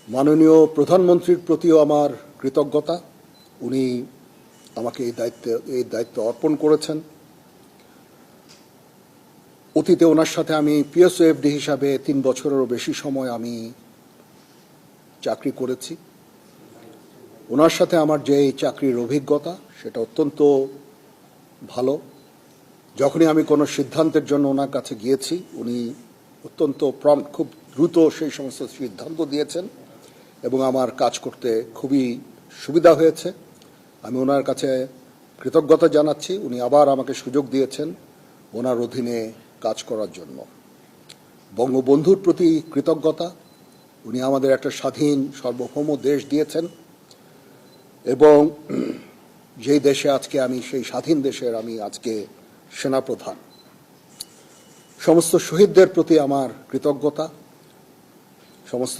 মাননীয় প্রধানমন্ত্রীর প্রতিও আমার কৃতজ্ঞতা। উনি আমাকে এই দায়িত্ব অর্পণ করেছেন। অতীতে ওনার সাথে আমি পিএসওএফডি হিসাবে 3 বছরেরও বেশি সময় আমি চাকরি করেছি। ওনার সাথে আমার যে চাকরির অভিজ্ঞতা সেটা অত্যন্ত ভালো। যখনই আমি কোনো সিদ্ধান্তের জন্য ওনার কাছে গিয়েছি, উনি অত্যন্ত প্রম্প্ট, খুব দ্রুত সেই সমস্ত সিদ্ধান্ত দিয়েছেন এবং আমার কাজ করতে খুবই সুবিধা হয়েছে। আমি ওনার কাছে কৃতজ্ঞতা জানাচ্ছি। উনি আবার আমাকে সুযোগ দিয়েছেন ওনার অধীনে কাজ করার জন্য। বঙ্গবন্ধুর প্রতি কৃতজ্ঞতা। উনি আমাদের একটা স্বাধীন সার্বভৌম দেশ দিয়েছেন এবং যেই দেশে আজকে আমি, সেই স্বাধীন দেশের আমি আজকে সেনাপ্রধান। সমস্ত শহীদদের প্রতি আমার কৃতজ্ঞতা। সমস্ত